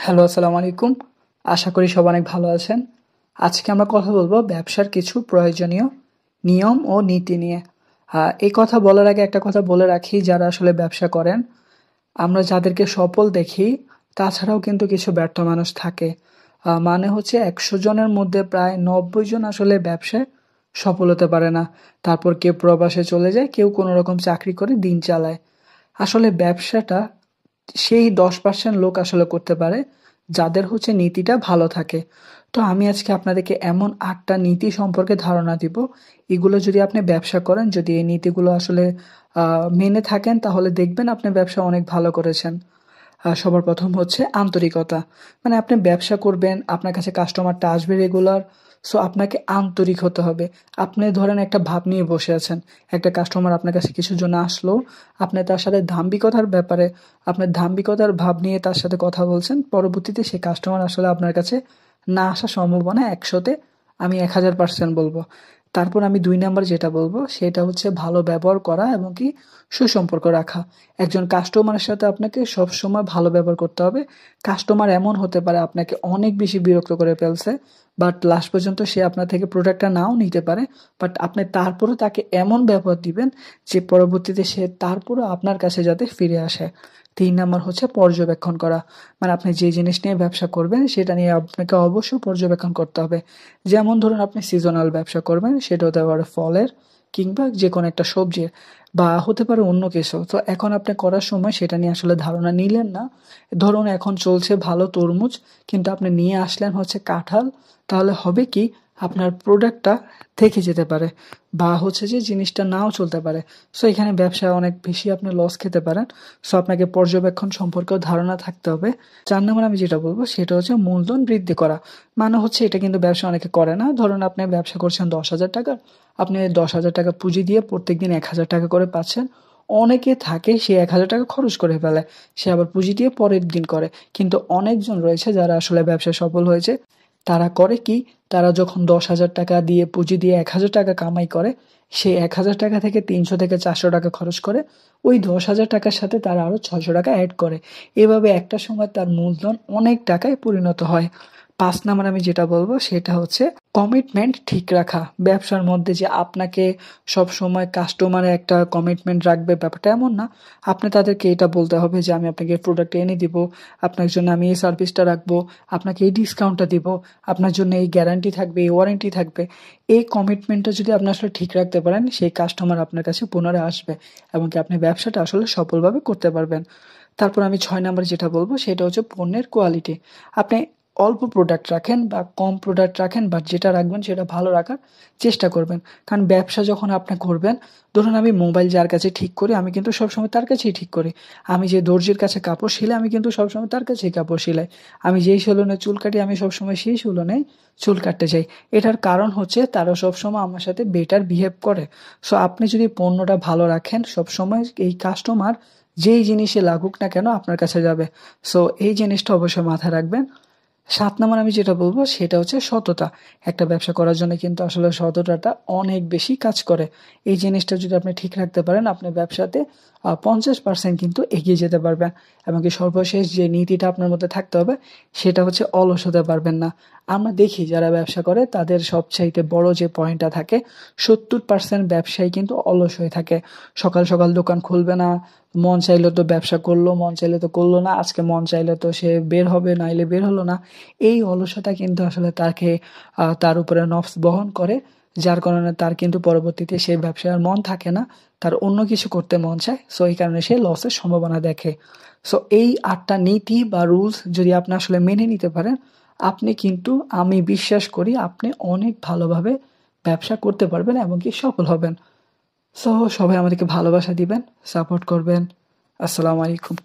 Hello, আসসালামু আলাইকুম। আশা করি সবাই অনেক ভালো আছেন। আজকে আমরা কথা বলবো ব্যবসার কিছু প্রয়োজনীয় নিয়ম ও নীতি নিয়ে। এই কথা বলার আগে একটা কথা বলে রাখি, যারা আসলে ব্যবসা করেন, আমরা যাদেরকে সফল দেখি, তাছাড়াও কিন্তু কিছু ব্যর্থ মানুষ থাকে। মানে হচ্ছে ১০০ জনের মধ্যে প্রায় ৯০ জন আসলে ব্যবসায় সফল হতে পারে না। তারপর কেউ প্রবাসে চলে যায়, কেউ কোনো রকম চাকরি করে দিন চালায়। আসলে ব্যবসাটা সেই 10% লোক আসলে করতে পারে, যাদের হচ্ছে নীতিটা ভালো থাকে। তো আমি আজকে আপনাদেরকে এমন ৮টা নীতি সম্পর্কে ধারণা দিব। এগুলো যদি আপনি ব্যবসা করেন, যদি এই নীতিগুলো আসলে মেনে থাকেন, তাহলে দেখবেন আপনি ব্যবসা অনেক ভালো করেছেন। সবার প্রথম হচ্ছে আন্তরিকতা। মানে আপনি ব্যবসা করবেন, আপনার কাছে কাস্টমারটা আসবে রেগুলার। সো আপনাকে আন্তরিক হতে হবে। আপনি ধরেন একটা ভাব নিয়ে বসে আছেন। একটা কাস্টমার আপনার কাছে কিছুর জন্য আসলো, আপনি তার সাথে দাম্ভিকতার ব্যাপারে আপনার দাম্ভিকতার ভাব নিয়ে তার সাথে কথা বলছেন। পরবর্তীতে সেই কাস্টমার আসলে আপনার কাছে না আসার সম্ভাবনা ১০০-তে আমি ১০০০% বলব। তারপর আমি ২ নাম্বার যেটা বলব সেটা হচ্ছে ভালো ব্যবহার করা এবং কি সুসম্পর্ক রাখা। একজন কাস্টমারের সাথে আপনাকে সবসময় ভালো ব্যবহার করতে হবে। কাস্টমার এমন হতে পারে আপনাকে অনেক বেশি বিরক্ত করে ফেলছে, বাট লাস্ট পর্যন্ত সে আপনার থেকে প্রোডাক্টটা নাও নিতে পারে। বাট আপনি তারপরেও তাকে এমন ব্যবহার দিবেন যে পরবর্তীতে সে তারপরেও আপনার কাছে যাতে ফিরে আসে। ৩ নাম্বার হচ্ছে পর্যবেক্ষণ করা। মানে আপনি যে জিনিস নিয়ে ব্যবসা করবেন সেটা নিয়ে আপনাকে অবশ্যই পর্যবেক্ষণ করতে হবে। যেমন ধরুন আপনি সিজনাল ব্যবসা করবেন, সেটা হতে পারে ফলের কিংবা যেকোনো একটা সবজির, বা হতে পারে অন্য কিছু। তো এখন আপনি করার সময় সেটা নিয়ে আসলে ধারণা নিলেন না। ধরুন এখন চলছে ভালো তরমুজ, কিন্তু আপনি নিয়ে আসলেন হচ্ছে কাঁঠাল। তাহলে হবে কি, আপনার প্রোডাক্টটা থেকে যেতে পারে, বা হচ্ছে যে জিনিসটা নাও চলতে পারে। সো এখানে ব্যবসায় অনেক বেশি আপনি লস খেতে পারেন। সো আপনাকে পর্যবেক্ষণ সম্পর্কেও ধারণা থাকতে হবে। ৪ নম্বর আমি যেটা বলব সেটা হচ্ছে মূলধন বৃদ্ধি করা। মানে হচ্ছে এটা কিন্তু ব্যবসা অনেকে করে না। ধরুন আপনি ব্যবসা করছেন ১০,০০০ টাকার, আপনি ১০,০০০ টাকা পুঁজি দিয়ে প্রত্যেকদিন ১,০০০ টাকা করে পাচ্ছেন। অনেকে থাকে সে ১,০০০ টাকা খরচ করে ফেলে। সে আবার পুঁজি দিয়ে পরের দিন করে। কিন্তু অনেকজন রয়েছে যারা আসলে ব্যবসায় সফল হয়েছে। তারা করে কি, তারা যখন ১০,০০০ টাকা দিয়ে পুঁজি দিয়ে ১,০০০ টাকা কামাই করে, সেই ১,০০০ টাকা থেকে ৩০০ থেকে ৪০০ টাকা খরচ করে। ওই ১০,০০০ টাকার সাথে তারা আরো ৬০০ টাকা এড করে। এভাবে একটা সময় তার মূলধন অনেক টাকায় পরিণত হয়। ৫ নাম্বার আমি যেটা বলব সেটা হচ্ছে কমিটমেন্ট ঠিক রাখা। ব্যবসার মধ্যে যে আপনাকে সবসময় কাস্টমারের একটা কমিটমেন্ট রাখবে, ব্যাপারটা এমন না। আপনি তাদেরকে এটা বলতে হবে যে আমি আপনাকে প্রোডাক্ট এনে দিব, আপনার জন্য আমি এই সার্ভিসটা রাখবো, আপনাকে এই ডিসকাউন্টটা দিব, আপনার জন্য এই গ্যারান্টি থাকবে, এই ওয়ারেন্টি থাকবে। এই কমিটমেন্টটা যদি আপনি আসলে ঠিক রাখতে পারেন, সেই কাস্টমার আপনার কাছে পুনরায় আসবে এবং কি আপনি ব্যবসাটা আসলে সফলভাবে করতে পারবেন। তারপর আমি ৬ নাম্বার যেটা বলব সেটা হচ্ছে পণ্যের কোয়ালিটি। আপনি অল্প প্রোডাক্ট রাখেন বা কম প্রোডাক্ট রাখেন, বাট যেটা রাখবেন সেটা ভালো রাখার চেষ্টা করবেন। কারণ ব্যবসা যখন আপনি করবেন, ধরুন আমি মোবাইল যার কাছে ঠিক করি, আমি কিন্তু সবসময় তার কাছেই ঠিক করি। আমি যে দর্জির কাছে কাপড় সিলাই, আমি কিন্তু সবসময় তার কাছেই কাপড় সিলাই। আমি যেই সেলুনে চুল কাটি, আমি সবসময় সেই সেলুনেই চুল কাটতে যাই। এটার কারণ হচ্ছে তারা সবসময় আমার সাথে বেটার বিহেভ করে। সো আপনি যদি পণ্যটা ভালো রাখেন, সবসময় এই কাস্টমার যেই জিনিসে লাগুক না কেন আপনার কাছে যাবে। সো এই জিনিসটা অবশ্যই মাথায় রাখবেন। ৭ নাম্বার আমি যেটা বলব সেটা হচ্ছে সততা। একটা ব্যবসা করার জন্য কিন্তু আসলে সততাটা অনেক বেশি কাজ করে। এই জিনিসটা যদি আপনি ঠিক রাখতে পারেন, আপনি ব্যবসাতে ৫০% কিন্তু এগিয়ে যেতে পারবেন। এবং কি সর্বশেষ যে নীতিটা আপনার মধ্যে থাকতে হবে সেটা হচ্ছে অলস হতে পারবেন না। আমরা দেখি যারা ব্যবসা করে তাদের সবচাইতে বড় যে পয়েন্টটা থাকে, ৭০% ব্যবসায়ী কিন্তু অলস হয়ে থাকে। সকাল, সকাল দোকান খুলবে না, মন চাইলো তো ব্যবসা করলো, মন চাইলে তো করলো না, আজকে মন চাইলে তো সে বের হবে, নাইলে বের হলো না। এই অলসতা কিন্তু আসলে তাকে তার উপরে নফস বহন করে। যার কারণে তার কিন্তু পরবর্তীতে সেই ব্যবসায় আর মন থাকে না। তার অন্য কিছু করতে মন চায়। সো এই কারণে সে লসের সম্ভাবনা দেখে। সো এই ৮টা নীতি বা রুলস যদি আপনি আসলে মেনে নিতে পারেন, আপনি কিন্তু আমি বিশ্বাস করি আপনি অনেক ভালোভাবে ব্যবসা করতে পারবেন এবং কি সফল হবেন। সো সবাই আমাদেরকে ভালোবাসা দিবেন, সাপোর্ট করবেন। আসসালামু আলাইকুম।